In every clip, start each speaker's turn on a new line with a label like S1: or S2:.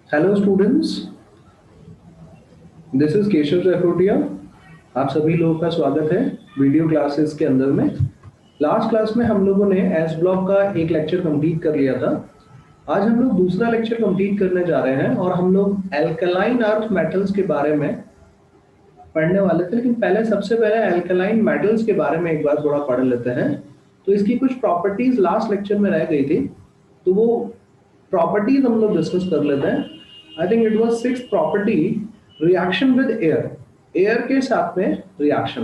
S1: Hello students, this is Keshav Jaykotiya. आप सभी लोगों का स्वागत है वीडियो क्लासेस के अंदर में। लास्ट क्लास में हम लोगों ने एस ब्लॉक का एक लेक्चर कंप्लीट कर लिया था। आज हम लोग दूसरा लेक्चर कंप्लीट करने जा रहे हैं और हम लोग एल्कलाइन अर्थ मेटल्स के बारे में पढ़ने वाले थे, लेकिन पहले सबसे पहले एल्कलाइन मेटल्स के बारे में एक बार थोड़ा पढ़ लेते हैं। तो इसकी कुछ प्रॉपर्टीज लास्ट लेक्चर में रह गई थी, तो वो प्रॉपर्टीज हम लोग डिस्कस कर लेते हैं। I think it was six property, reaction with air. Air के साथ में रिएक्शन।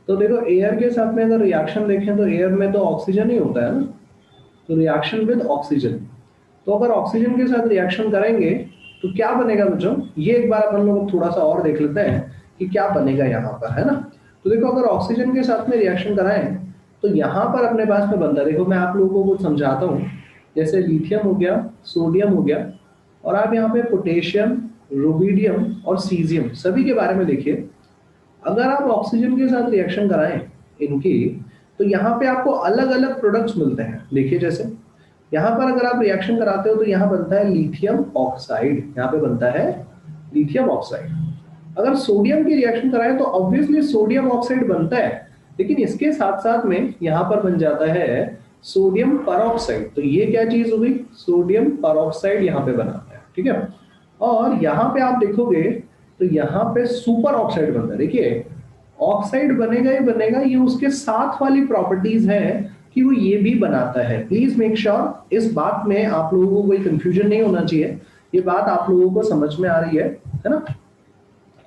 S1: तो देखो, एयर के साथ में अगर रिएक्शन देखें तो एयर में तो ऑक्सीजन ही होता है ना, तो रिएक्शन विद ऑक्सीजन। तो अगर ऑक्सीजन के साथ रिएक्शन करेंगे तो क्या बनेगा बच्चों, ये एक बार अपन लोग थोड़ा सा और देख लेते हैं कि क्या बनेगा यहाँ पर, है ना। तो देखो, अगर ऑक्सीजन के साथ में रिएक्शन कराएं तो यहाँ पर अपने पास में बनता है, देखो मैं आप लोगों को कुछ समझाता हूँ। जैसे लिथियम हो गया, सोडियम हो गया, और आप यहाँ पे पोटेशियम, रुबिडियम और सीजियम सभी के बारे में देखिए। अगर आप ऑक्सीजन के साथ रिएक्शन कराएं इनकी, तो यहाँ पे आपको अलग अलग प्रोडक्ट्स मिलते हैं। देखिए, जैसे यहाँ पर अगर आप रिएक्शन कराते हो तो यहाँ बनता है लिथियम ऑक्साइड, यहाँ पे बनता है लिथियम ऑक्साइड। अगर सोडियम की रिएक्शन कराएं तो ऑब्वियसली सोडियम ऑक्साइड बनता है, लेकिन इसके साथ साथ में यहाँ पर बन जाता है सोडियम परऑक्साइड। तो ये क्या चीज होगी, सोडियम परऑक्साइड यहाँ पे बनाता है, ठीक है। और यहाँ पे आप देखोगे तो यहाँ पे सुपर ऑक्साइड बनता है। देखिए, ऑक्साइड बनेगा ही बनेगा, ये उसके साथ वाली प्रॉपर्टीज है कि वो ये भी बनाता है। प्लीज मेक श्योर इस बात में आप लोगों को कोई कंफ्यूजन नहीं होना चाहिए। ये बात आप लोगों को समझ में आ रही है ना,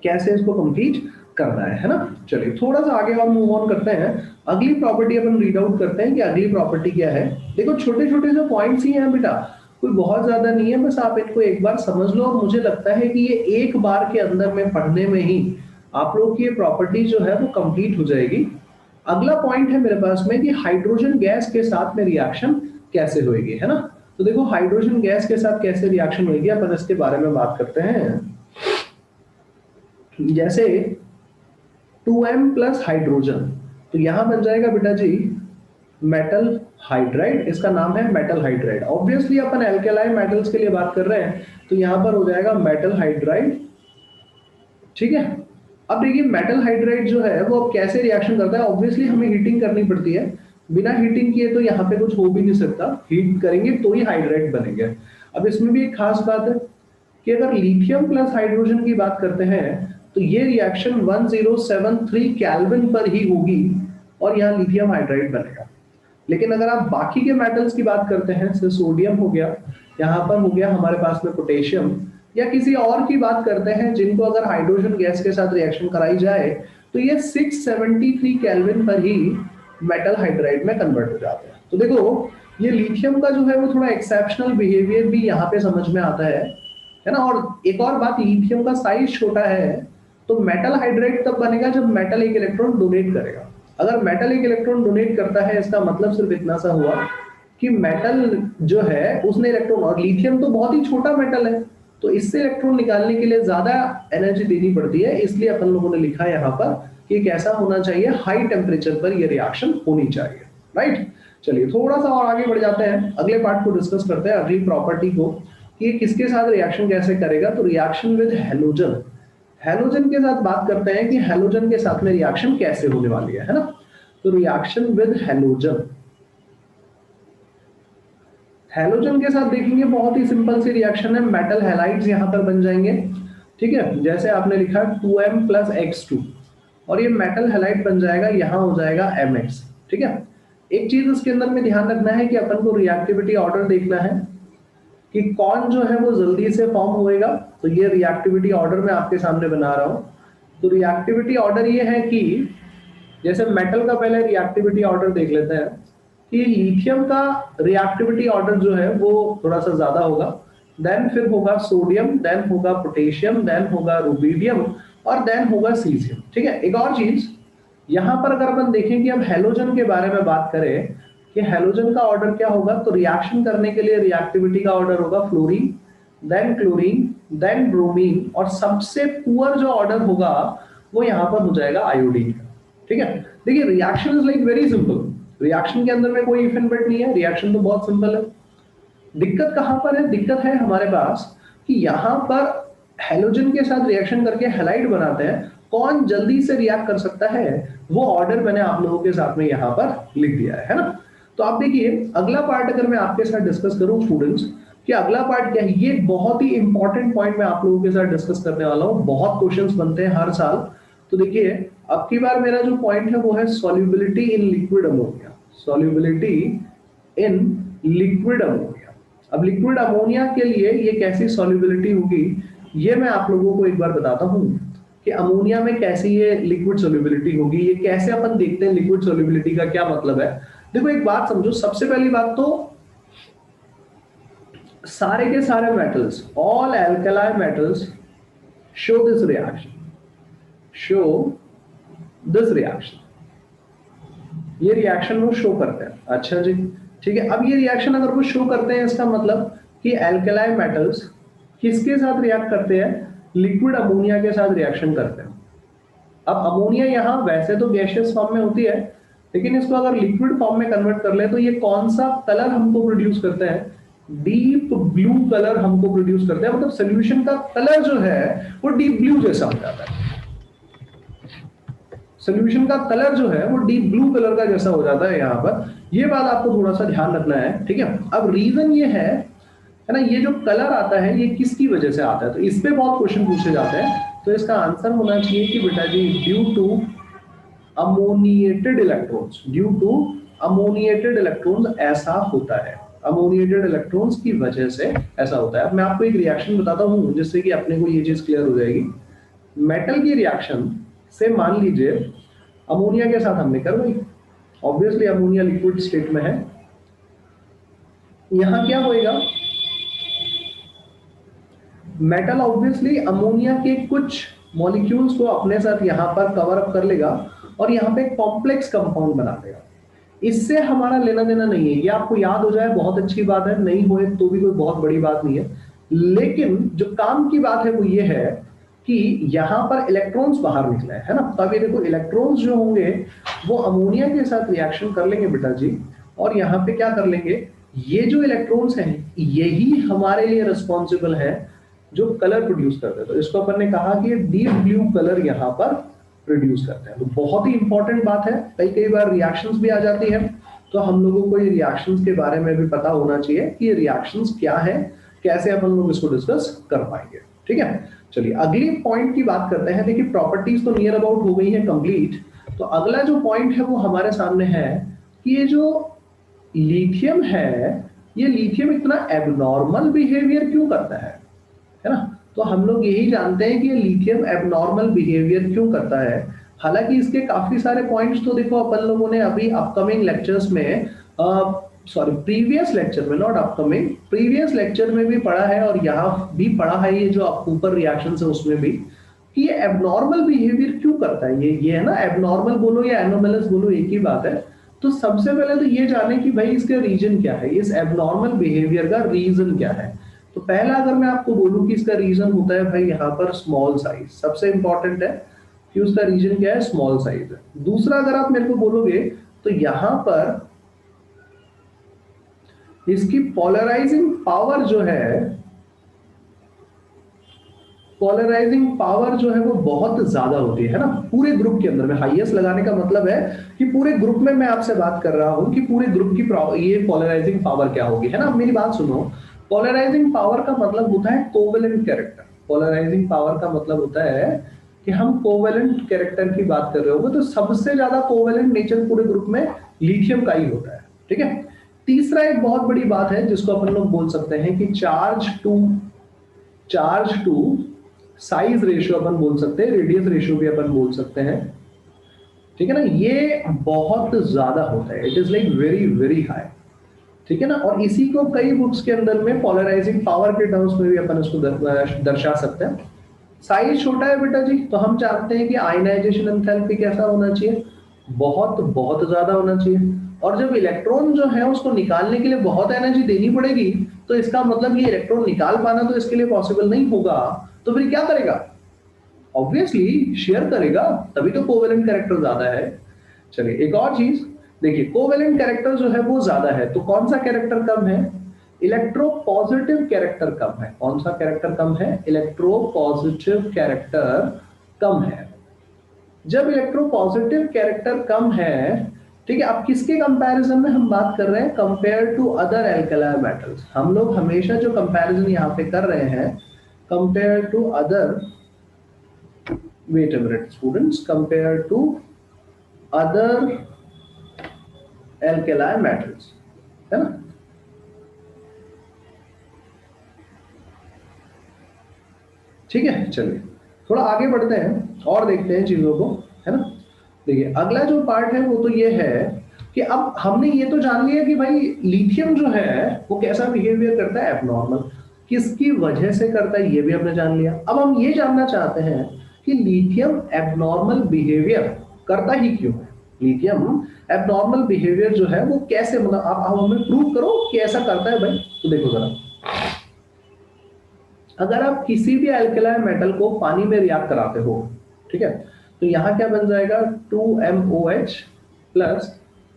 S1: कैसे इसको कंप्लीट करना है ना। चलिए थोड़ा सा आगे और मूव ऑन करते हैं। अगली प्रॉपर्टी अपन रीड आउट करते हैं कि अगली प्रॉपर्टी क्या है। देखो, छोटे छोटे जो पॉइंट्स ही हैं बेटा, कोई बहुत ज्यादा नहीं है, बस आप इनको एक बार समझ लो। और मुझे लगता है कि ये एक बार के अंदर में पढ़ने में ही आप लोग की ये प्रॉपर्टी जो है वो कंप्लीट हो जाएगी। अगला पॉइंट है मेरे पास में कि हाइड्रोजन गैस के साथ में रिएक्शन कैसे होगी, है ना। तो देखो, हाइड्रोजन गैस के साथ कैसे रिएक्शन होगी अपन इसके बारे में बात करते हैं। जैसे 2m प्लस हाइड्रोजन, तो यहां बन जाएगा बेटा जी मेटल हाइड्राइड। इसका नाम है मेटल हाइड्राइड। ऑब्वियसली अपन एल्केलाइन मेटल्स के लिए बात कर रहे हैं, तो यहां पर हो जाएगा मेटल हाइड्राइड, ठीक है। अब देखिए, मेटल हाइड्राइड जो है वो अब कैसे रिएक्शन करता है। ऑब्वियसली हमें हीटिंग करनी पड़ती है, बिना हीटिंग किए तो यहाँ पे कुछ हो भी नहीं सकता। हीट करेंगे तो ही हाइड्राइड बनेंगे। अब इसमें भी एक खास बात है कि अगर लिथियम प्लस हाइड्रोजन की बात करते हैं तो ये रिएक्शन 1073 केल्विन पर ही होगी और यहाँ लिथियम हाइड्राइड बनेगा। लेकिन अगर आप बाकी के मेटल्स की बात करते हैं, जैसे सोडियम हो गया, यहाँ पर हो गया हमारे पास में पोटेशियम, या किसी और की बात करते हैं जिनको अगर हाइड्रोजन गैस के साथ रिएक्शन कराई जाए तो ये 673 केल्विन पर ही मेटल हाइड्राइड में कन्वर्ट हो जाते हैं। तो देखो, ये लिथियम का जो है वो थोड़ा एक्सेप्शनल बिहेवियर भी यहाँ पे समझ में आता है ना। और एक और बात, लिथियम का साइज छोटा है, तो मेटल हाइड्राइड तब बनेगा जब मेटल एक इलेक्ट्रॉन डोनेट करेगा। अगर मेटल एक इलेक्ट्रॉन डोनेट करता है, इसका मतलब सिर्फ इतना सा हुआ कि मेटल जो है उसने इलेक्ट्रॉन, और लिथियम तो बहुत ही छोटा मेटल है, तो इससे इलेक्ट्रॉन निकालने के लिए ज्यादा एनर्जी देनी पड़ती है। इसलिए अपन लोगों ने लिखा है यहाँ पर कि कैसा होना चाहिए, हाई टेम्परेचर पर यह रिएक्शन होनी चाहिए, राइट। चलिए थोड़ा सा और आगे बढ़ जाते हैं, अगले पार्ट को डिस्कस करते हैं, अगली प्रॉपर्टी को, कि किसके साथ रिएक्शन कैसे करेगा। तो रिएक्शन विद हेलोजन, हेलोजन के साथ बात करते हैं कि हेलोजन के साथ में रिएक्शन कैसे होने वाली है ना। तो रिएक्शन विद हेलोजन, हेलोजन के साथ देखेंगे बहुत ही सिंपल सी रिएक्शन है, मेटल हैलाइड्स यहां पर बन जाएंगे, ठीक है। जैसे आपने लिखा 2m प्लस x2, और ये मेटल हैलाइड बन जाएगा, यहां हो जाएगा mx, ठीक है। एक चीज इसके अंदर में ध्यान रखना है कि अपन को रिएक्टिविटी ऑर्डर देखना है कि कौन जो है वो जल्दी से फॉर्म होएगा। तो ये रिएक्टिविटी ऑर्डर मैं आपके सामने बना रहा हूं। तो रिएक्टिविटी ऑर्डर ये है कि जैसे मेटल का पहले रिएक्टिविटी ऑर्डर देख लेते हैं कि लिथियम का रिएक्टिविटी ऑर्डर जो है वो थोड़ा सा ज्यादा होगा, देन फिर होगा सोडियम, देन होगा पोटेशियम, देन होगा रुबिडियम, और देन होगा सीजियम, ठीक है। एक और चीज यहां पर अगर अपन देखें कि अब हेलोजन के बारे में बात करें कि हेलोजन का ऑर्डर क्या होगा, तो रिएक्शन करने के लिए रिएक्टिविटी का ऑर्डर होगा fluorine, then chlorine, then bromine, और सबसे पुअर जो ऑर्डर होगा वो यहाँ पर हो जाएगा आयोडीन का, ठीक है। देखिए, reaction is like very simple, reaction के अंदर में कोई इफ एंड बट नहीं है, रिएक्शन तो बहुत सिंपल है। दिक्कत कहां पर है, दिक्कत है हमारे पास कि यहाँ पर हेलोजन के साथ रिएक्शन करके हैलाइड बनाते हैं, कौन जल्दी से रिएक्ट कर सकता है, वो ऑर्डर मैंने आप लोगों के साथ में यहाँ पर लिख दिया है ना। तो आप देखिए अगला पार्ट अगर मैं आपके साथ डिस्कस करूं स्टूडेंट्स, कि अगला पार्ट क्या है, ये बहुत ही इंपॉर्टेंट पॉइंट मैं आप लोगों के साथ डिस्कस करने वाला हूं, बहुत क्वेश्चंस बनते हैं हर साल। तो देखिए अब की बार मेरा जो पॉइंट है वो है solubility in liquid ammonia, solubility in liquid ammonia. अब लिक्विड अमोनिया के लिए ये कैसी सॉल्युबिलिटी होगी, ये मैं आप लोगों को एक बार बताता हूं कि अमोनिया में कैसी ये लिक्विड सॉल्युबिलिटी होगी, ये कैसे अपन देखते हैं लिक्विड सॉल्युबिलिटी का क्या मतलब है। देखो एक बात समझो, सबसे पहली बात तो सारे के सारे metals, all alkali metals show this reaction, show this reaction, ये रिएक्शन वो शो करते हैं। अच्छा जी ठीक है, अब ये रिएक्शन अगर वो शो करते हैं इसका मतलब कि एल्कलाई मेटल्स किसके साथ रिएक्ट करते हैं, लिक्विड अमोनिया के साथ रिएक्शन करते हैं। अब अमोनिया यहाँ वैसे तो गैसियस फॉर्म में होती है, लेकिन इसको अगर लिक्विड फॉर्म में कन्वर्ट कर ले तो ये कौन सा कलर हमको प्रोड्यूस करते हैं, डीप ब्लू कलर हमको प्रोड्यूस करते हैं। मतलब सोल्यूशन का कलर जो है वो डीप ब्लू जैसा हो जाता है, सोल्यूशन का कलर जो है वो डीप ब्लू कलर का जैसा हो जाता है यहाँ पर। ये बात आपको थोड़ा सा ध्यान रखना है, ठीक है। अब रीजन ये है ना, ये जो कलर आता है ये किसकी वजह से आता है, तो इस पे बहुत क्वेश्चन पूछे जाते हैं। तो इसका आंसर होना चाहिए कि बेटा जी due to ammoniated electrons, due to ammoniated electrons ऐसा होता है, अमोनिएटेड इलेक्ट्रॉन्स की वजह से ऐसा होता है। अब मैं आपको एक रिएक्शन बताता हूं जिससे कि अपने को ये चीज क्लियर हो जाएगी। मेटल की रिएक्शन से मान लीजिए अमोनिया के साथ हमने करवाई, ऑब्वियसली अमोनिया लिक्विड स्टेट में है, यहां क्या होएगा, मेटल ऑब्वियसली अमोनिया के कुछ मॉलिक्यूल्स को अपने साथ यहां पर कवर अप कर लेगा और यहां पे कॉम्प्लेक्स कंपाउंड बना देगा। इससे हमारा लेना देना नहीं है, ये आपको याद हो जाए बहुत अच्छी बात है, नहीं होए तो भी कोई बहुत बड़ी बात नहीं है। लेकिन जो काम की बात है वो ये है कि यहां पर इलेक्ट्रॉन्स बाहर निकले है ना। तब ये देखो इलेक्ट्रॉन्स जो होंगे वो अमोनिया के साथ रिएक्शन कर लेंगे बेटा जी, और यहाँ पे क्या कर लेंगे, ये जो इलेक्ट्रॉन्स हैं यही हमारे लिए रिस्पॉन्सिबल है जो कलर प्रोड्यूस करते हैं। तो इसको अपन ने कहा कि डीप ब्लू कलर यहाँ पर प्रोड्यूस करते हैं। तो बहुत ही इंपॉर्टेंट बात है, कई कई बार रिएक्शंस भी आ जाती है, तो हम लोगों को ये रिएक्शंस के बारे में भी पता होना चाहिए कि ये रिएक्शंस क्या है, कैसे अपन लोग इसको डिस्कस कर पाएंगे। ठीक है, चलिए अगली पॉइंट की बात करते हैं। देखिए प्रॉपर्टीज तो नियर अबाउट हो गई है कंप्लीट, तो अगला जो पॉइंट है वो हमारे सामने है कि ये जो लिथियम है, ये लिथियम इतना एबनॉर्मल बिहेवियर क्यों करता है ना। तो हम लोग यही जानते हैं कि ये लिथियम एबनॉर्मल बिहेवियर क्यों करता है। हालांकि इसके काफी सारे पॉइंट्स तो देखो अपन लोगों ने अभी अपकमिंग लेक्चर्स में, सॉरी प्रीवियस लेक्चर में, नॉट अपकमिंग, प्रीवियस लेक्चर में भी पढ़ा है और यहाँ भी पढ़ा है, ये जो ऊपर रिएक्शन है उसमें भी, कि ये एबनॉर्मल बिहेवियर क्यों करता है। ये है ना, एबनॉर्मल बोलो या एनोमलस बोलो एक ही बात है। तो सबसे पहले तो ये जाने कि भाई इसका रीजन क्या है, इस एबनॉर्मल बिहेवियर का रीजन क्या है। तो पहला अगर मैं आपको बोलूं कि इसका रीजन होता है भाई यहाँ पर स्मॉल साइज, सबसे इंपॉर्टेंट है कि उसका रीजन क्या है, स्मॉल साइज है। दूसरा अगर आप मेरे को बोलोगे तो यहाँ पर इसकी पोलराइजिंग पावर जो है, पोलराइजिंग पावर जो है वो बहुत ज्यादा होती है ना पूरे ग्रुप के अंदर में। हाईएस्ट लगाने का मतलब है कि पूरे ग्रुप में मैं आपसे बात कर रहा हूं कि पूरे ग्रुप की ये पोलराइजिंग पावर क्या होगी, है ना। मेरी बात सुनो, पोलराइजिंग पावर का मतलब होता है कोवेलेंट कैरेक्टर। पोलराइजिंग पावर का मतलब होता है कि हम कोवेलेंट कैरेक्टर की बात कर रहे होंगे, तो सबसे ज्यादा कोवेलेंट नेचर पूरे ग्रुप में लिथियम का ही होता है। ठीक है, तीसरा एक बहुत बड़ी बात है जिसको अपन लोग बोल सकते हैं कि चार्ज टू साइज रेशियो अपन बोल सकते हैं, रेडियस रेशियो भी अपन बोल सकते हैं। ठीक है ना, ये बहुत ज्यादा होता है, it is like very very high. ठीक है ना, और इसी को कई बुक्स के अंदर में पोलराइजिंग पावर के टर्म्स में भी अपन इसको दर्शा सकते हैं। साइज छोटा है बेटा जी, तो हम चाहते हैं कि आयनाइजेशन एंथैल्पी कैसा होना चाहिए, बहुत बहुत ज्यादा होना चाहिए। और जब इलेक्ट्रॉन जो है उसको निकालने के लिए बहुत एनर्जी देनी पड़ेगी, तो इसका मतलब ये इलेक्ट्रॉन निकाल पाना तो इसके लिए पॉसिबल नहीं होगा। तो फिर क्या करेगा, ऑब्वियसली शेयर करेगा, तभी तो कोवेलेंट कैरेक्टर ज्यादा है। चलिए एक और चीज देखिए, कोवेलेंट कैरेक्टर जो है वो ज्यादा है, तो कौन सा कैरेक्टर कम है, इलेक्ट्रोपॉजिटिव कैरेक्टर कम है। कौन सा कैरेक्टर कम है? इलेक्ट्रोपॉजिटिव कैरेक्टर कम है। जब इलेक्ट्रोपॉजिटिव कैरेक्टर कम है, ठीक है, अब किसके कंपैरिजन में हम बात कर रहे हैं? Compare to other alkaline metals. हम लोग हमेशा जो कंपैरिजन यहाँ पे कर रहे हैं, compare to other, wait a minute students, compare to other alkaline metals, है ना। ठीक है, चलिए थोड़ा आगे बढ़ते हैं और देखते हैं चीजों को, है ना। देखिए अगला जो पार्ट है वो तो ये है कि अब हमने ये तो जान लिया कि भाई लिथियम जो है वो कैसा बिहेवियर करता है, एबनॉर्मल। किसकी वजह से करता है ये भी हमने जान लिया। अब हम ये जानना चाहते हैं कि लिथियम एबनॉर्मल बिहेवियर करता ही क्यों है। लिथियम एबनॉर्मल बिहेवियर जो है वो कैसे, मतलब आप हमें प्रूव करो कि ऐसा करता है भाई। तो देखो जरा, अगर आप किसी भी अल्कलाइन मेटल को पानी में रिएक्ट कराते हो, ठीक है, तो यहाँ क्या बन जाएगा? 2MOH प्लस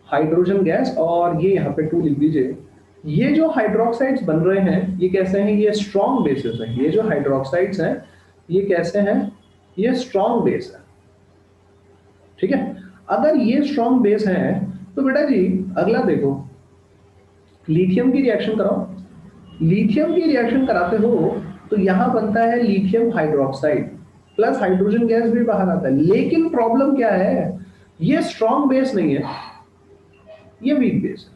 S1: हाइड्रोजन गैस, और ये यहाँ पे 2 लिख दीजिए। ये जो हाइड्रोक्साइड्स बन रहे हैं ये कैसे हैं? ये स्ट्रॉन्ग बेसिस हैं। ये जो हाइड्रोक्साइड्स हैं ये कैसे हैं? ये स्ट्रॉन्ग बेस है, ठीक है। अगर ये स्ट्रॉन्ग बेस है तो बेटा जी अगला देखो, लिथियम की रिएक्शन कराओ। लिथियम की रिएक्शन कराते हो तो यहां बनता है lithium hydroxide plus hydrogen gas भी बाहर आता है। लेकिन प्रॉब्लम क्या है? ये स्ट्रॉन्ग बेस नहीं है, ये वीक बेस है।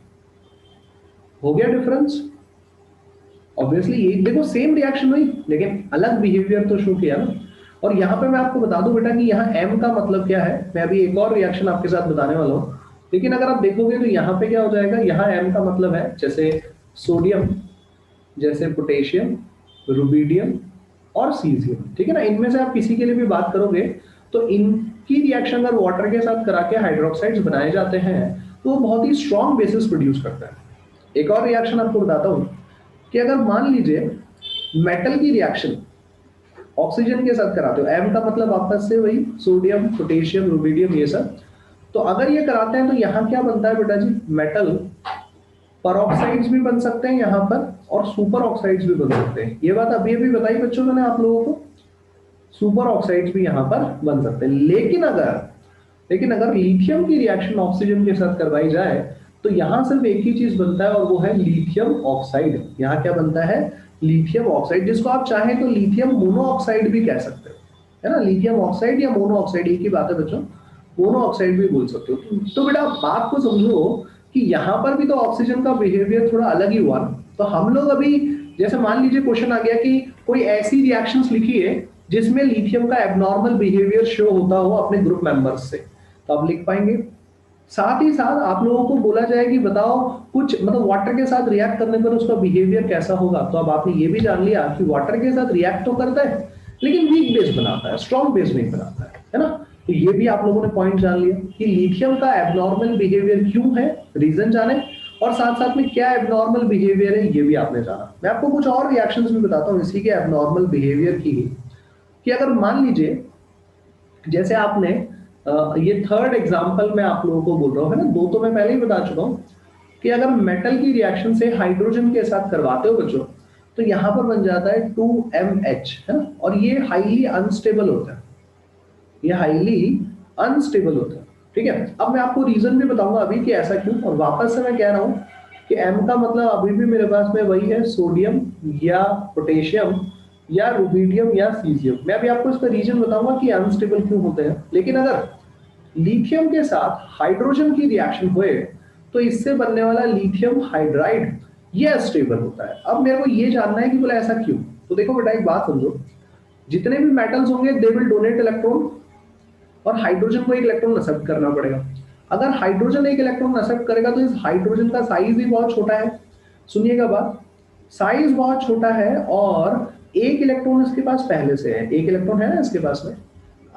S1: हो गया डिफरेंस? ऑब्वियसली ये देखो सेम रिएक्शन हुई लेकिन अलग बिहेवियर तो शो किया ना। और यहां पे मैं आपको बता दूं बेटा कि यहाँ M का मतलब क्या है। मैं अभी एक और रिएक्शन आपके साथ बताने वाला हूं, लेकिन अगर आप देखोगे तो यहाँ पे क्या हो जाएगा, यहाँ M का मतलब है जैसे सोडियम, जैसे पोटेशियम, रुबिडियम और सीजियम, ठीक है ना। इनमें से आप किसी के लिए भी बात करोगे तो इनकी रिएक्शन अगर वाटर के साथ करा के हाइड्रोक्साइड्स बनाए जाते हैं तो वो बहुत ही स्ट्रॉन्ग बेसिस प्रोड्यूस करता है। एक और रिएक्शन आपको बताता हूं कि अगर मान लीजिए मेटल की रिएक्शन ऑक्सीजन के साथ कराते हो, एम का मतलब वापस से वही सोडियम, पोटेशियम, रुबिडियम ये सब, तो अगर ये कराते हैं तो यहाँ क्या बनता है बेटा जी? मेटल परऑक्साइड्स भी बन सकते हैं यहाँ पर और सुपर ऑक्साइड्स भी बन सकते हैं। ये बात अभी अभी बताई बच्चों मैंने आप लोगों को, सुपर ऑक्साइड्स भी यहाँ पर बन सकते हैं। लेकिन अगर लिथियम की रिएक्शन ऑक्सीजन के साथ करवाई जाए तो यहाँ सिर्फ एक ही चीज बनता है और वो है लिथियम ऑक्साइड। यहाँ क्या बनता है? लिथियम ऑक्साइड, जिसको आप चाहें तो लिथियम मोनोऑक्साइड भी कह सकते हो, है ना। लिथियम ऑक्साइड या मोनोऑक्साइड एक ही बात है बच्चों, मोनोऑक्साइड भी बोल सकते हो। तो बेटा बात को समझो कि यहाँ पर भी तो ऑक्सीजन का बिहेवियर थोड़ा अलग ही हुआ ना। तो हम लोग अभी जैसे मान लीजिए क्वेश्चन आ गया कि कोई ऐसी रिएक्शंस लिखिए जिसमें लिथियम का एबनॉर्मल बिहेवियर शो होता हो अपने ग्रुप मेंबर्स से, तो आप लिख पाएंगे। साथ ही साथ आप लोगों को बोला जाए कि बताओ कुछ मतलब वाटर के साथ रिएक्ट करने पर उसका बिहेवियर कैसा होगा, तो अब आपने ये भी जान लिया कि वाटर के साथ रिएक्ट तो करता है लेकिन वीक बेस बनाता है, स्ट्रॉन्ग बेस नहीं बनाता है ना। तो ये भी आप लोगों ने पॉइंट जान लिया कि लिथियम का एबनॉर्मल बिहेवियर क्यों है, रीजन जाने, और साथ साथ में क्या एबनॉर्मल बिहेवियर है ये भी आपने जाना। मैं आपको कुछ और रिएक्शंस भी बताता हूँ इसी के एबनॉर्मल बिहेवियर की, कि अगर मान लीजिए जैसे आपने ये थर्ड एग्जांपल मैं आप लोगों को बोल रहा हूँ, है ना। दो तो मैं पहले ही बता चुका हूँ कि अगर मेटल की रिएक्शन से हाइड्रोजन के साथ करवाते हो बच्चों तो यहाँ पर बन जाता है 2MH, है ना। और ये हाईली अनस्टेबल होता है, ये हाईली अनस्टेबल होता है, ठीक है। अब मैं आपको रीजन भी बताऊंगा अभी कि ऐसा क्यों। और वापस से मैं कह रहा हूँ कि M का मतलब अभी भी मेरे पास में वही है, सोडियम या पोटेशियम या रुबिडियम या सीजियम। मैं अभी आपको इसका रीजन बताऊंगा कि अनस्टेबल क्यों होते हैं। लेकिन अगर लिथियम के साथ हाइड्रोजन की रिएक्शन हुए तो इससे बनने वाला लिथियम हाइड्राइड ये स्टेबल होता है। अब मेरे को ये जानना है कि बोला ऐसा क्यों। तो देखो बेटा एक बात समझो, जितने भी मेटल्स होंगे दे विल डोनेट इलेक्ट्रॉन और हाइड्रोजन को एक इलेक्ट्रॉन एक्सेप्ट करना पड़ेगा। अगर हाइड्रोजन एक इलेक्ट्रॉन एक्सेप्ट करेगा तो इस हाइड्रोजन का साइज भी बहुत छोटा है। सुनिएगा बात, साइज बहुत छोटा है और एक इलेक्ट्रॉन इसके पास पहले से है, एक इलेक्ट्रॉन है ना इसके पास में।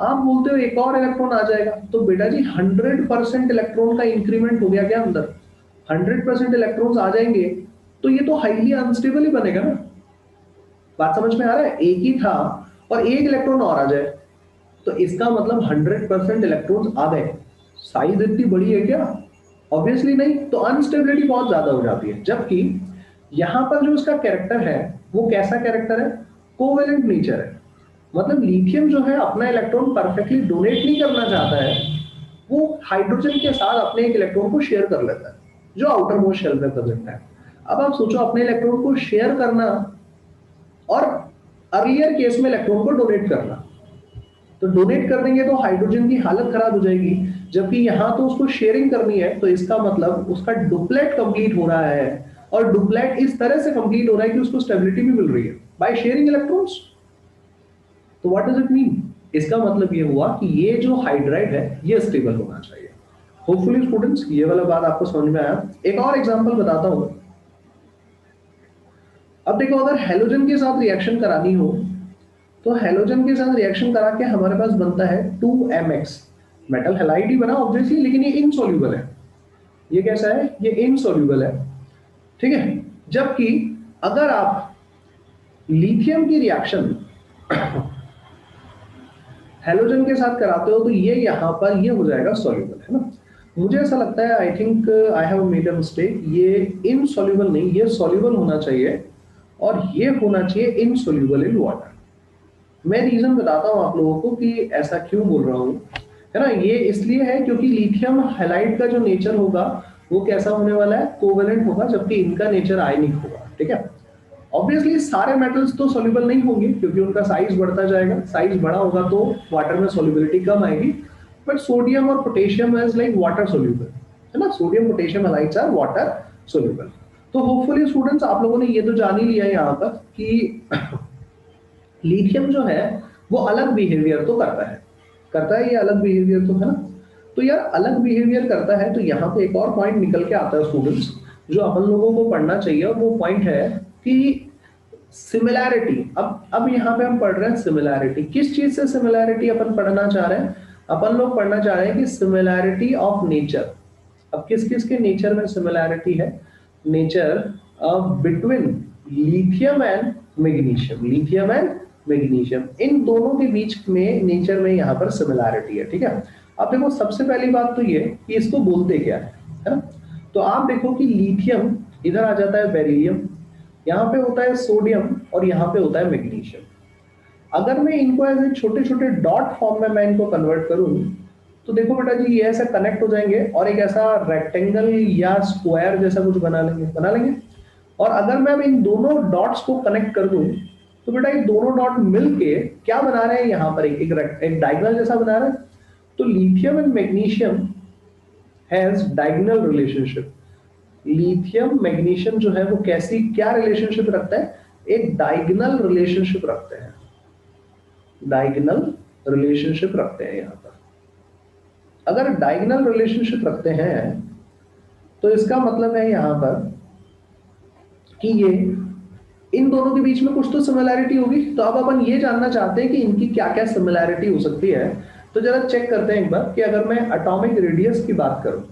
S1: आप बोलते हो एक और इलेक्ट्रॉन आ जाएगा, तो बेटा जी 100% इलेक्ट्रॉन का इंक्रीमेंट हो गया क्या अंदर? 100% इलेक्ट्रॉन्स आ जाएंगे तो ये तो हाईली अनस्टेबल ही बनेगा ना। बात समझ में आ रहा है? एक ही था और एक इलेक्ट्रॉन और आ जाए तो इसका मतलब 100% इलेक्ट्रॉन्स आ गए। साइज इतनी बड़ी है क्या? ऑब्वियसली नहीं, तो अनस्टेबिलिटी बहुत ज्यादा हो जाती है। जबकि यहाँ पर जो उसका कैरेक्टर है वो कैसा कैरेक्टर है, कोवेलेंट नेचर है। मतलब लिथियम जो है अपना इलेक्ट्रॉन परफेक्टली डोनेट नहीं करना चाहता है, वो हाइड्रोजन के साथ अपने एक इलेक्ट्रॉन को शेयर कर लेता है जो आउटर मोस्ट शेल में प्रेजेंट है। अब आप सोचो अपने इलेक्ट्रॉन को शेयर करना और अर्लियर केस में इलेक्ट्रॉन को डोनेट करना, तो डोनेट कर देंगे तो हाइड्रोजन की हालत खराब हो जाएगी, जबकि यहां तो उसको शेयरिंग करनी है, तो इसका मतलब उसका डुप्लेट कंप्लीट हो रहा है, और डुप्लेट इस तरह से कंप्लीट हो रहा है कि उसको स्टेबिलिटी भी मिल रही है बाय शेयरिंग इलेक्ट्रॉन्स। तो व्हाट डज इट मीन, इसका मतलब ये हुआ कि ये जो हाइड्राइड है ये स्टेबल होना चाहिए। होपफुली स्टूडेंट्स ये वाला बात आपको समझ में आया। एक और एग्जांपल बताता हूं। अब देखो अगर हेलोजन के साथ रिएक्शन करानी हो, तो हेलोजन के साथ रिएक्शन करा के हमारे पास बनता है 2mx, मेटल हैलाइड ही बना ऑब्वियसली, लेकिन ये इनसॉल्यूबल है। ये कैसा है, ये इनसॉल्यूबल है, ठीक है। जबकि अगर आप लिथियम की रिएक्शन हेलोजन के साथ कराते हो तो ये यहाँ पर ये हो जाएगा सॉल्यूबल, है ना। मुझे ऐसा लगता है, I think I have made a mistake, ये इनसॉल्यूबल नहीं, ये सॉल्यूबल होना चाहिए, और ये होना चाहिए इनसॉल्यूबल इन वाटर। मैं रीजन बताता हूँ आप लोगों को कि ऐसा क्यों बोल रहा हूँ, है ना। ये इसलिए है क्योंकि लिथियम हैलाइड का जो नेचर होगा वो कैसा होने वाला है, कोवेलेंट होगा, जबकि इनका नेचर आयनिक होगा, ठीक है। ऑब्वियसली सारे मेटल्स तो सॉल्युबल नहीं होंगे क्योंकि उनका साइज बढ़ता जाएगा, साइज बड़ा होगा तो वाटर में सॉल्युबिलिटी कम आएगी, बट सोडियम और potassium is like water soluble, है ना। Sodium potassium halides are water soluble. तो होपफुली स्टूडेंट्स आप लोगों ने ये तो जान ही लिया यहाँ पर कि लिथियम जो है वो अलग बिहेवियर तो करता है ये अलग बिहेवियर तो, है ना। तो यार अलग बिहेवियर करता है, तो यहाँ पे एक और पॉइंट निकल के आता है स्टूडेंट्स जो अपन लोगों को पढ़ना चाहिए, और वो पॉइंट है कि सिमिलैरिटी। अब यहाँ पे हम पढ़ रहे हैं सिमिलैरिटी, किस चीज से सिमिलैरिटी अपन पढ़ना चाह रहे हैं, अपन लोग पढ़ना चाह रहे हैं कि सिमिलैरिटी ऑफ नेचर। अब किस किस के नेचर में सिमिलैरिटी है, nature between lithium and magnesium, lithium and magnesium, इन दोनों के बीच में नेचर में यहाँ पर सिमिलैरिटी है, ठीक है। अब देखो सबसे पहली बात तो ये कि इसको बोलते क्या है ना। तो आप देखो कि लिथियम इधर आ जाता है बेरिलियम, यहाँ पे होता है सोडियम, और यहाँ पे होता है मैग्नीशियम। अगर मैं इनको ऐसे छोटे छोटे डॉट फॉर्म में मैं इनको कन्वर्ट करूं, तो देखो बेटा जी ये ऐसे कनेक्ट हो जाएंगे और एक ऐसा रेक्टेंगल या स्क्वायर जैसा कुछ बना लेंगे। और अगर मैं अब इन दोनों डॉट्स को कनेक्ट कर दूं, तो बेटा ये दोनों डॉट मिलके क्या बना रहे हैं, यहाँ पर एक डायगोनल जैसा बना रहे हैं। तो lithium and magnesium has diagonal relationship. Lithium magnesium जो है वो कैसी क्या रिलेशनशिप रखता है, एक डायगोनल रिलेशनशिप रखते हैं, डायगोनल रिलेशनशिप रखते हैं। यहाँ पर अगर डायगोनल रिलेशनशिप रखते हैं तो इसका मतलब है यहाँ पर कि ये इन दोनों के बीच में कुछ तो सिमिलैरिटी होगी। तो अब अपन ये जानना चाहते हैं कि इनकी क्या क्या सिमिलैरिटी हो सकती है। तो जरा चेक करते हैं एक बार कि अगर मैं एटॉमिक रेडियस की बात करूं,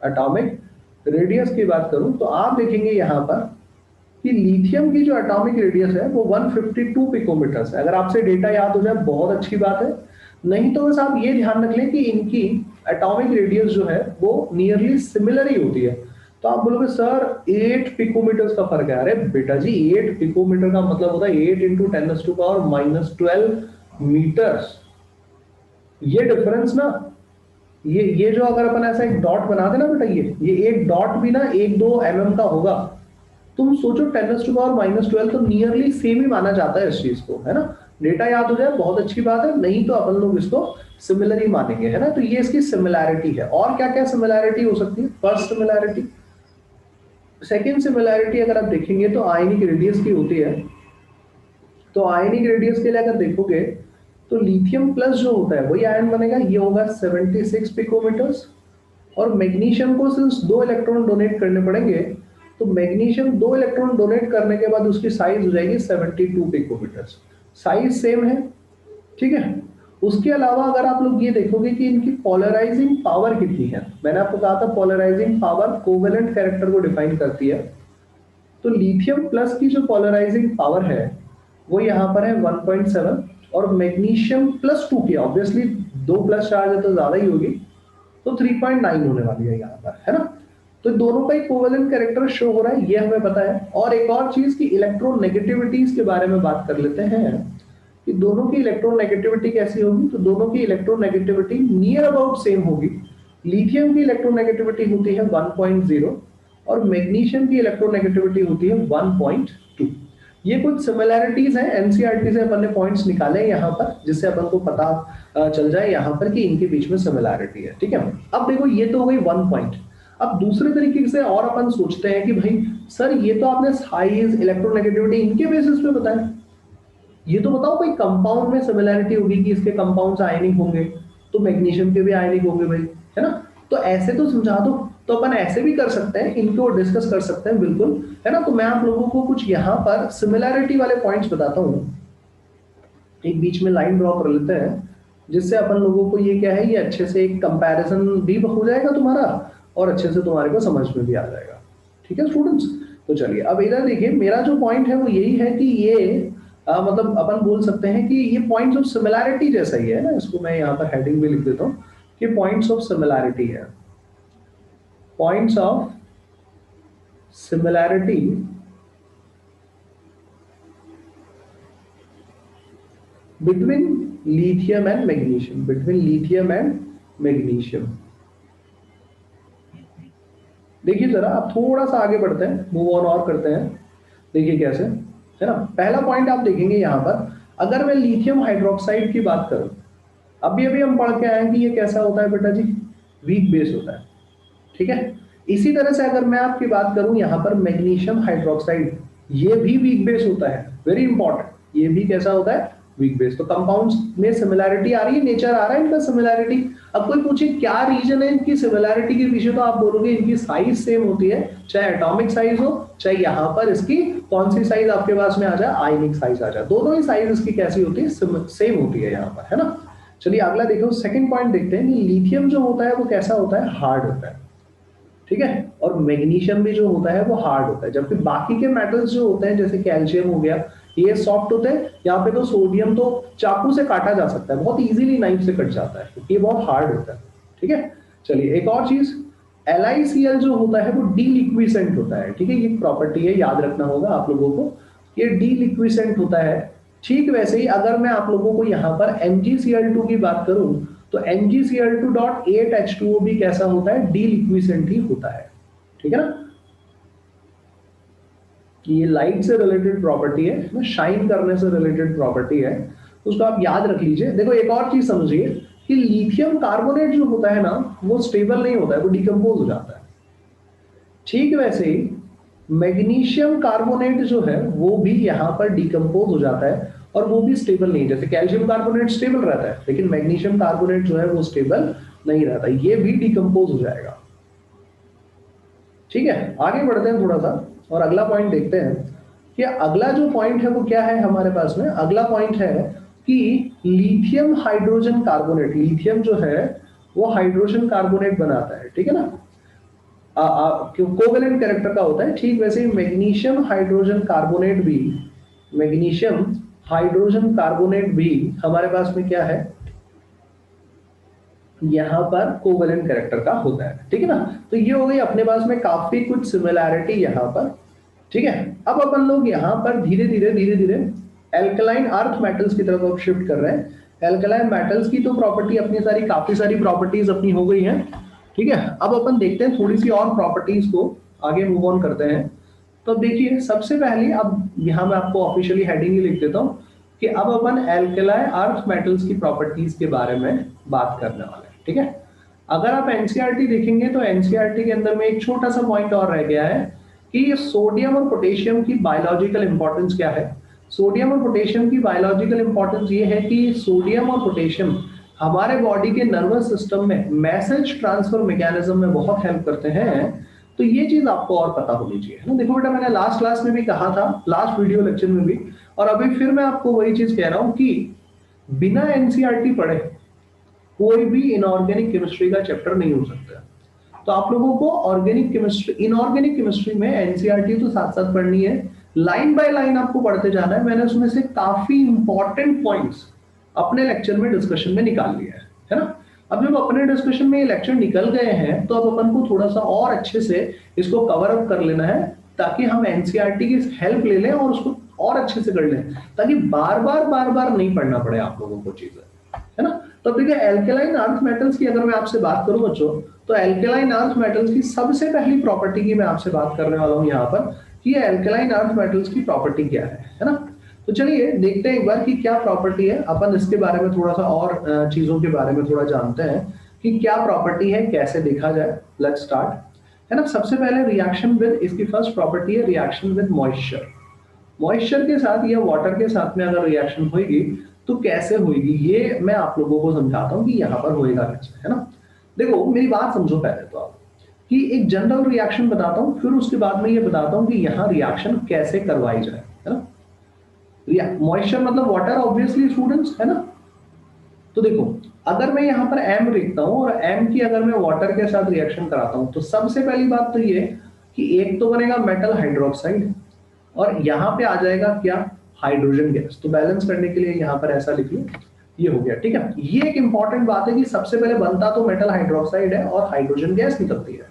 S1: एटॉमिक रेडियस की बात करूं, तो आप देखेंगे यहाँ पर कि लिथियम की जो एटॉमिक रेडियस है वो 152 पिकोमीटर्स है। अगर आपसे डेटा याद हो जाए बहुत अच्छी बात है, नहीं तो बस आप ये ध्यान रख लें कि इनकी एटॉमिक रेडियस जो है वो नियरली सिमिलर ही होती है। तो आप बोलोगे सर 8 पिकोमीटर्स का फर्क है। अरे बेटा जी 8 पिकोमीटर का मतलब होता है 8 इंटू 10⁻⁻12 मीटर्स। ये डिफरेंस ना, ये जो अगर अपन ऐसा एक डॉट बना देना बेटा, ये एक डॉट भी ना 1-2 mm का होगा। तुम सोचो 10⁻⁻12 तो नियरली सेम ही माना जाता है इस चीज को, है ना। डेटा याद हो जाए बहुत अच्छी बात है, नहीं तो अपन लोग इसको सिमिलर ही मानेंगे, है ना। तो ये इसकी सिमिलैरिटी है। और क्या क्या सिमिलैरिटी हो सकती है, फर्स्ट सिमिलैरिटी। सेकेंड सिमिलैरिटी अगर आप देखेंगे तो आयनिक रेडियस की होती है। तो आयनिक रेडियस के लिए अगर देखोगे तो लिथियम प्लस जो होता है वही आयन बनेगा, ये होगा 76 पिकोमीटर्स। और मैग्नीशियम को सिर्फ 2 इलेक्ट्रॉन डोनेट करने पड़ेंगे, तो मैग्नीशियम 2 इलेक्ट्रॉन डोनेट करने के बाद उसकी साइज हो जाएगी 72 पिकोमीटर्स। साइज सेम है, ठीक है। उसके अलावा अगर आप लोग ये देखोगे कि इनकी पोलराइजिंग पावर कितनी है, मैंने आपको कहा था पोलराइजिंग पावर कोवेलेंट कैरेक्टर को डिफाइन करती है। तो लिथियम प्लस की जो पोलराइजिंग पावर है वो यहाँ पर है 1.7, और मैग्नीशियम प्लस 2 की ऑब्वियसली 2 प्लस चार्ज है तो ज्यादा ही होगी, तो 3.9 होने वाली है यहाँ पर, है ना। तो दोनों का ही कोवेलेंट कैरेक्टर शो हो रहा है, ये हमें पता है। और एक और चीज की इलेक्ट्रोनेगेटिविटीज के बारे में बात कर लेते हैं कि दोनों की इलेक्ट्रोनेगेटिविटी कैसी होगी। तो दोनों की इलेक्ट्रोनेगेटिविटी नियर अबाउट सेम होगी। लिथियम की इलेक्ट्रोनेगेटिविटी होती है 1.0 और मैग्नीशियम की इलेक्ट्रोनेगेटिविटी होती है 1.2। ये कुछ सिमिलैरिटीज हैं, एनसीईआरटी से अपन ने पॉइंट्स निकाले यहाँ पर, जिससे अपन को पता चल जाए यहाँ पर कि इनके बीच में सिमिलैरिटी है। ठीक है, अब देखो ये तो हो गई 1 पॉइंट। अब दूसरे तरीके से और अपन सोचते हैं कि भाई सर ये तो आपने साइज, इलेक्ट्रोनेगेटिविटी इनके बेसिस पे बताया, ये तो बताओ कोई कंपाउंड में सिमिलैरिटी होगी कि इसके कंपाउंड्स आयनिक होंगे तो मैग्नीशियम के भी आयनिक होंगे भाई, है ना। तो ऐसे तो समझा दो। तो अपन ऐसे भी कर सकते हैं, इनको डिस्कस कर सकते हैं बिल्कुल, है ना। तो मैं आप लोगों को कुछ यहाँ पर सिमिलैरिटी वाले पॉइंट्स बताता हूँ। एक बीच में लाइन ड्रॉ कर लेते हैं, जिससे अपन लोगों को ये क्या है, ये अच्छे से एक कंपैरिजन भी हो जाएगा तुम्हारा और अच्छे से तुम्हारे को समझ में भी आ जाएगा। ठीक है स्टूडेंट्स, तो चलिए अब इधर देखिए, मेरा जो पॉइंट है वो यही है कि ये मतलब अपन बोल सकते हैं कि ये पॉइंट्स ऑफ सिमिलैरिटी जैसा ही है ना। इसको मैं यहाँ पर हेडिंग भी लिख देता हूँ कि पॉइंट्स ऑफ सिमिलैरिटी है। Points of similarity between lithium and magnesium, between lithium and magnesium. देखिए जरा आप थोड़ा सा आगे बढ़ते हैं, मूव ऑन और करते हैं। देखिए कैसे, है ना। पहला पॉइंट आप देखेंगे यहाँ पर, अगर मैं लिथियम हाइड्रोक्साइड की बात करूं, अभी अभी हम पढ़ के आए हैं कि ये कैसा होता है बेटा जी, वीक बेस होता है। ठीक है, इसी तरह से अगर मैं आपकी बात करूं यहाँ पर मैग्नीशियम हाइड्रोक्साइड, ये भी वीक बेस होता है। वेरी इंपॉर्टेंट, ये भी कैसा होता है, वीक बेस। तो कंपाउंड्स में सिमिलैरिटी आ रही है, नेचर आ रहा है इनका सिमिलैरिटी। अब कोई पूछे क्या रीजन है इनकी सिमिलैरिटी के पीछे, तो आप बोलोगे इनकी साइज सेम होती है, चाहे एटॉमिक साइज हो, चाहे यहाँ पर इसकी कौन सी साइज आपके पास में आ जाए, आयनिक साइज आ जाए, दोनों ही साइज इसकी कैसी होती है, सेम होती है यहाँ पर, है ना। चलिए अगला देखो, सेकंड पॉइंट देखते हैं कि लिथियम जो होता है वो कैसा होता है, हार्ड होता है। ठीक है, और मैग्नीशियम भी जो होता है वो हार्ड होता है, जबकि बाकी के मेटल्स जो होते हैं जैसे कैल्शियम हो गया, ये सॉफ्ट होते हैं। यहाँ पे तो सोडियम तो चाकू से काटा जा सकता है, बहुत इजीली नाइफ से कट जाता है, क्योंकि ये बहुत हार्ड होता है। ठीक है, चलिए एक और चीज, LiCl जो होता है वो डीलिक्विसेंट होता है। ठीक है, ये प्रॉपर्टी है, याद रखना होगा आप लोगों को, ये डीलिक्विसेंट होता है। ठीक वैसे ही अगर मैं आप लोगों को यहाँ पर MgCl2 की बात करूं, तो MgCl2.8H2O भी कैसा होता है, डीलिक्विसेंट ही होता है। ठीक है ना, कि ये लाइट से रिलेटेड प्रॉपर्टी है ना, शाइन करने से रिलेटेड प्रॉपर्टी है, उसको आप याद रख लीजिए। देखो एक और चीज समझिए कि लिथियम कार्बोनेट जो होता है ना, वो स्टेबल नहीं होता है, वो डिकम्पोज हो जाता है। ठीक वैसे ही मैग्नीशियम कार्बोनेट जो है वो भी यहाँ पर डिकम्पोज हो जाता है, और वो भी स्टेबल नहीं। जैसे कैल्शियम कार्बोनेट स्टेबल रहता है, लेकिन मैग्नीशियम कार्बोनेट जो है वो स्टेबल नहीं रहता, ये भी डिकम्पोज हो जाएगा। ठीक है, आगे बढ़ते हैं थोड़ा सा और अगला पॉइंट देखते हैं कि अगला जो पॉइंट है वो क्या है हमारे पास में। अगला पॉइंट है कि लिथियम हाइड्रोजन कार्बोनेट, लिथियम जो है वो हाइड्रोजन कार्बोनेट बनाता है। ठीक है ना, कोवेलेंट कैरेक्टर का होता है। ठीक वैसे ही मैग्नीशियम हाइड्रोजन कार्बोनेट भी, मैग्नीशियम हाइड्रोजन कार्बोनेट भी हमारे पास में क्या है, यहाँ पर कोवेलेंट कैरेक्टर का होता है। ठीक है ना, तो ये हो गई अपने पास में काफी कुछ सिमिलैरिटी यहाँ पर। ठीक है, अब अपन लोग यहाँ पर धीरे धीरे एल्कलाइन अर्थ मेटल्स की तरफ अब शिफ्ट कर रहे हैं। एल्कलाइन मेटल्स की तो प्रॉपर्टी अपनी सारी, काफी सारी प्रॉपर्टीज अपनी हो गई हैं। ठीक है, अब अपन देखते हैं थोड़ी सी और प्रॉपर्टीज को, आगे मूव ऑन करते हैं। तो देखिए सबसे पहले, अब यहाँ मैं आपको ऑफिशियली हेडिंग ही लिख देता हूँ कि अब अपन एल्कलाइन अर्थ मेटल्स की प्रॉपर्टीज के बारे में बात करने वाले हैं। ठीक है, अगर आप एनसीईआरटी देखेंगे तो एनसीईआरटी के अंदर में एक छोटा सा पॉइंट और रह गया है कि सोडियम और पोटेशियम की बायोलॉजिकल इंपॉर्टेंस क्या है। सोडियम और पोटेशियम की बायोलॉजिकल इंपॉर्टेंस ये है कि सोडियम और पोटेशियम हमारे बॉडी के नर्वस सिस्टम में मैसेज ट्रांसफर मैकेनिज्म में बहुत हेल्प करते हैं। तो ये चीज आपको और पता होनी चाहिए, है ना। देखो बेटा, मैंने लास्ट क्लास में भी कहा था, लास्ट वीडियो लेक्चर में भी, और अभी फिर मैं आपको वही चीज कह रहा हूं कि बिना एनसीईआरटी पढ़े कोई भी इनऑर्गेनिक केमिस्ट्री का चैप्टर नहीं हो सकता। तो आप लोगों को ऑर्गेनिक केमिस्ट्री, इनऑर्गेनिक केमिस्ट्री में एनसीईआरटी तो साथ साथ पढ़नी है, लाइन बाय लाइन आपको पढ़ते जाना है। मैंने उसमें से काफी इंपॉर्टेंट पॉइंट्स अपने लेक्चर में डिस्कशन में निकाल लिया है ना। अब जब अपने डिस्कशन में ये लेक्चर निकल गए हैं तो अब अपन को थोड़ा सा और अच्छे से इसको कवर अप कर लेना है, ताकि हम एनसीईआरटी की हेल्प ले लें और उसको और अच्छे से कर लें, ताकि बार बार नहीं पढ़ना पड़े आप लोगों को चीजें, है ना। तो अब देखिए एल्केलाइन अर्थ मेटल्स की अगर मैं आपसे बात करूं बच्चों, तो एल्केलाइन अर्थ मेटल्स की सबसे पहली प्रॉपर्टी की मैं आपसे बात करने वाला हूं यहाँ पर, कि एल्केलाइन अर्थ मेटल्स की प्रॉपर्टी क्या है ना। तो चलिए देखते हैं एक बार कि क्या प्रॉपर्टी है, अपन इसके बारे में थोड़ा सा और चीजों के बारे में थोड़ा जानते हैं कि क्या प्रॉपर्टी है, कैसे देखा जाए। लेट्स स्टार्ट, है ना। सबसे पहले रिएक्शन विद, इसकी फर्स्ट प्रॉपर्टी है रिएक्शन विद मॉइस्चर। मॉइस्चर के साथ या वाटर के साथ में अगर रिएक्शन होगी तो कैसे होगी, ये मैं आप लोगों को समझाता हूं कि यहाँ पर होएगा कैसे, है ना। देखो मेरी बात समझो पहले तो आप, कि एक जनरल रिएक्शन बताता हूं, फिर उसके बाद में ये बताता हूं कि यहाँ रिएक्शन कैसे करवाई जाए, है ना। मॉइस्चर मतलब वाटर ऑब्वियसली स्टूडेंट्स, है ना। तो देखो अगर मैं यहाँ पर एम लिखता हूँ और एम की अगर मैं वाटर के साथ रिएक्शन कराता हूँ, तो सबसे पहली बात तो ये कि एक तो बनेगा मेटल हाइड्रोक्साइड और यहाँ पे आ जाएगा क्या, हाइड्रोजन गैस। तो बैलेंस करने के लिए यहाँ पर ऐसा लिख लो, ये हो गया, ठीक है। ये एक इंपॉर्टेंट बात है कि सबसे पहले बनता तो मेटल हाइड्रोक्साइड है और हाइड्रोजन गैस निकलती है,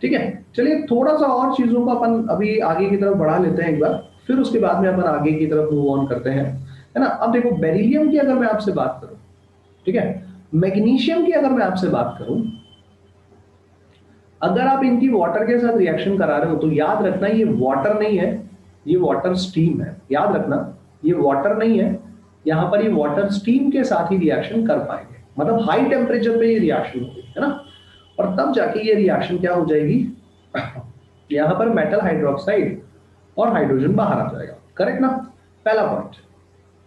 S1: ठीक है। चलिए थोड़ा सा और चीजों को अपन अभी आगे की तरफ बढ़ा लेते हैं एक बार, फिर उसके बाद में अपन आगे की तरफ मूव ऑन करते हैं, है ना। अब देखो बेरिलियम की अगर मैं आपसे बात करूं, ठीक है, मैग्नीशियम की अगर मैं आपसे बात करूं, अगर आप इनकी वाटर के साथ रिएक्शन करा रहे हो तो याद रखना ये वाटर नहीं है, ये वाटर स्टीम है। याद रखना ये वाटर नहीं है, यहां पर ये वाटर स्टीम के साथ ही रिएक्शन कर पाएंगे, मतलब हाई टेम्परेचर पे ये रिएक्शन होगी, है ना। और तब जाके ये रिएक्शन क्या हो जाएगी, यहां पर मेटल हाइड्रोक्साइड और हाइड्रोजन बाहर आ जाएगा, करेक्ट ना। पहला पॉइंट।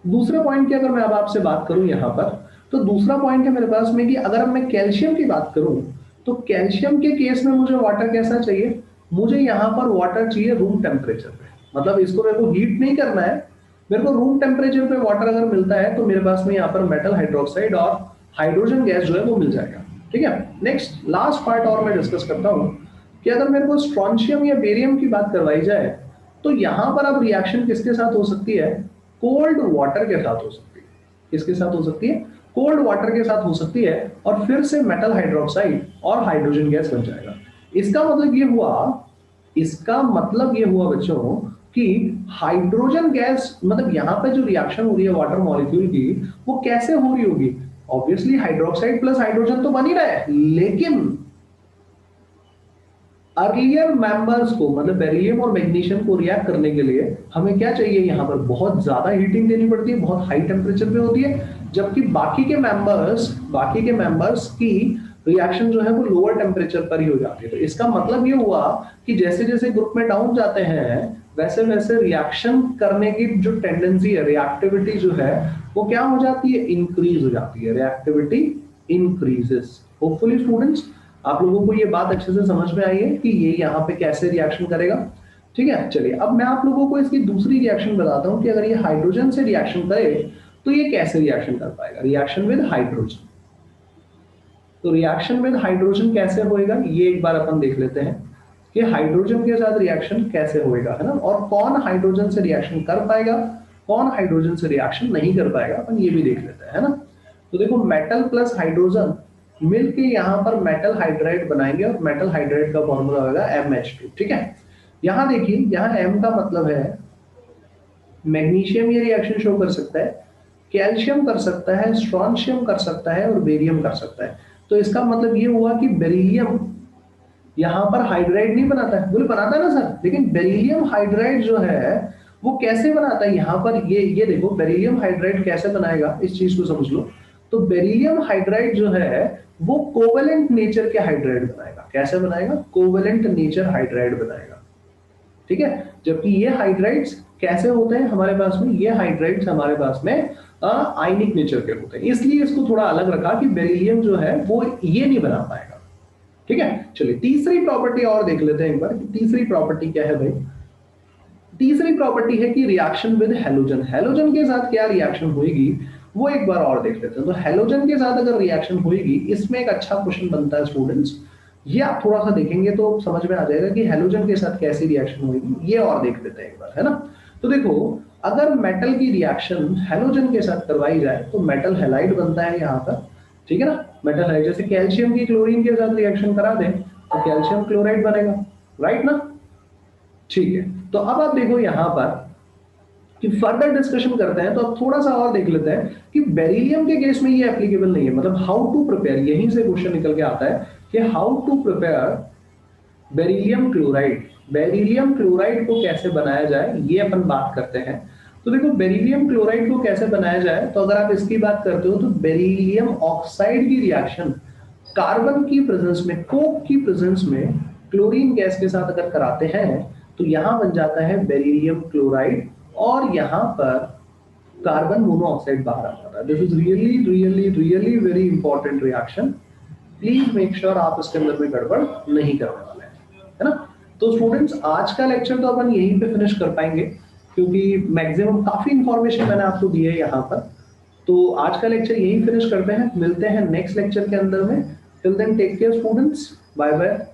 S1: दूसरे पॉइंट की अगर मैं अब आपसे बात करूं यहां पर, तो दूसरा पॉइंट है मेरे पास में कि अगर मैं कैल्शियम की बात करूं, तो कैल्शियम के केस में मुझे वाटर कैसा चाहिए, मुझे यहाँ पर वाटर चाहिए रूम टेम्परेचर पे, मतलब इसको मेरे को हीट नहीं करना है, मेरे को रूम टेम्परेचर पे वाटर अगर मिलता है तो मेरे पास में यहाँ पर मेटल हाइड्रोक्साइड और हाइड्रोजन गैस जो है वो मिल जाएगा, ठीक है। नेक्स्ट लास्ट पार्ट और मैं डिस्कस करता हूँ कि अगर मेरे को स्ट्रॉन्शियम या बेरियम की बात करवाई जाए, तो यहाँ पर अब रिएक्शन किसके साथ हो सकती है, कोल्ड वाटर के साथ हो सकती है। किसके साथ हो सकती है, कोल्ड वाटर के साथ हो सकती है, और फिर से मेटल हाइड्रोक्साइड और हाइड्रोजन गैस बन जाएगा। इसका मतलब ये हुआ, इसका मतलब ये हुआ बच्चों कि हाइड्रोजन गैस, मतलब यहाँ पे जो रिएक्शन हो रही है वाटर मॉलिक्यूल की, वो कैसे हो रही होगी, ऑब्वियसली हाइड्रोक्साइड प्लस हाइड्रोजन तो बन ही रहा है, लेकिन अर्लियर मेंबर्स को, मतलब बेरिलियम और मैग्नीशियम को रिएक्ट करने के लिए हमें क्या चाहिए, यहाँ पर बहुत ज्यादा हीटिंग देनी पड़ती है, बहुत हाई टेम्परेचर पे होती है, जबकि बाकी के मेंबर्स की रिएक्शन जो है वो लोअर टेम्परेचर पर ही हो जाती है। तो इसका मतलब ये हुआ कि जैसे जैसे ग्रुप में डाउन जाते हैं, वैसे वैसे रिएक्शन करने की जो टेंडेंसी है, रिएक्टिविटी जो है वो क्या हो जाती है, इंक्रीज हो जाती है, रिएक्टिविटी इंक्रीजेस। होपफुली स्टूडेंट्स आप लोगों को ये बात अच्छे से समझ में आई है कि ये यहाँ पे कैसे रिएक्शन करेगा, ठीक है। चलिए अब मैं आप लोगों को इसकी दूसरी रिएक्शन बताता हूँ कि अगर ये हाइड्रोजन से रिएक्शन करे तो ये कैसे रिएक्शन कर पाएगा, रिएक्शन विद हाइड्रोजन। तो रिएक्शन विद हाइड्रोजन कैसे होएगा, ये एक बार अपन देख लेते हैं कि हाइड्रोजन के साथ रिएक्शन कैसे होएगा, है ना, और कौन हाइड्रोजन से रिएक्शन कर पाएगा, कौन हाइड्रोजन से रिएक्शन नहीं कर पाएगा, अपन ये भी देख लेते हैं, है ना। तो देखो मेटल प्लस हाइड्रोजन मिलके यहाँ पर मेटल हाइड्राइड बनाएंगे और मेटल हाइड्राइड का फॉर्मूला होगा MH2, ठीक है। यहाँ देखिए, यहाँ M का मतलब है मैग्नीशियम ये रिएक्शन शो कर सकता है, कैल्शियम कर सकता है, स्ट्रॉन्शियम कर सकता है और बेरियम कर सकता है। तो इसका मतलब ये हुआ कि बेरिलियम यहाँ पर हाइड्राइड नहीं बनाता है, बोले बनाता है ना सर, लेकिन बेरिलियम हाइड्राइड जो है वो कैसे बनाता है, यहाँ पर ये देखो बेरिलियम हाइड्राइड कैसे बनाएगा, इस चीज को समझ लो। तो बेरिलियम हाइड्राइड जो है वो कोवेलेंट नेचर के हाइड्राइड बनाएगा, कैसे बनाएगा, कोवेलेंट नेचर हाइड्राइड बनाएगा, ठीक है। जबकि ये हाइड्राइड्स कैसे होते हैं हमारे पास में, ये हाइड्राइड्स हमारे पास में आयनिक नेचर के होते हैं, इसलिए इसको थोड़ा अलग रखा कि बेरिलियम जो है वो ये नहीं बना पाएगा, ठीक है। चलिए तीसरी प्रॉपर्टी और देख लेते हैं एक बार, तीसरी प्रॉपर्टी क्या है भाई। तीसरी प्रॉपर्टी है कि रिएक्शन विद हैलोजन, हैलोजन के साथ क्या रिएक्शन होगी वो एक बार और देख लेते हैं। तो हैलोजन के साथ अगर रिएक्शन होगी, इसमें एक अच्छा क्वेश्चन बनता है स्टूडेंट्स, ये आप थोड़ा सा देखेंगे तो समझ में आ जाएगा कि हैलोजन के साथ कैसी रिएक्शन होगी, ये और देख लेते हैं एक बार, है ना। तो देखो अगर मेटल की रिएक्शन हैलोजन के साथ करवाई जाए तो मेटल हैलाइड बनता है यहाँ पर, ठीक है ना, मेटल है। जैसे कैल्शियम की क्लोरीन के साथ रिएक्शन करा दें तो कैल्शियम क्लोराइड बनेगा, राइट ना। ठीक है, तो अब आप देखो यहां पर कि फर्दर डिस्कशन करते हैं तो अब थोड़ा सा और देख लेते हैं कि बेरिलियम के केस में ये एप्लीकेबल नहीं है। मतलब हाउ टू प्रिपेयर, यहीं से क्वेश्चन निकल के आता है कि how to prepare beryllium chloride. Beryllium chloride को कैसे बनाया जाए ये अपन बात करते हैं। तो देखो बेरिलियम क्लोराइड को कैसे बनाया जाए, तो अगर आप इसकी बात करते हो तो बेरिलियम ऑक्साइड की रिएक्शन कार्बन की प्रेजेंस में, कोक की प्रेजेंस में क्लोरीन गैस के साथ अगर कराते हैं तो यहां बन जाता है बेरिलियम क्लोराइड, और यहां पर कार्बन मोनोऑक्साइड बाहर आ जाता है। This is really really really very important reaction. Please make sure आप इसके अंदर में गड़बड़ नहीं करने वाले हैं, है ना। तो स्टूडेंट्स आज का लेक्चर तो अपन यहीं पे फिनिश कर पाएंगे, क्योंकि मैक्सिमम काफी इंफॉर्मेशन मैंने आपको दी है यहाँ पर। तो आज का लेक्चर यहीं फिनिश करते हैं, मिलते हैं नेक्स्ट लेक्चर के अंदर में। Till then take care students, bye bye.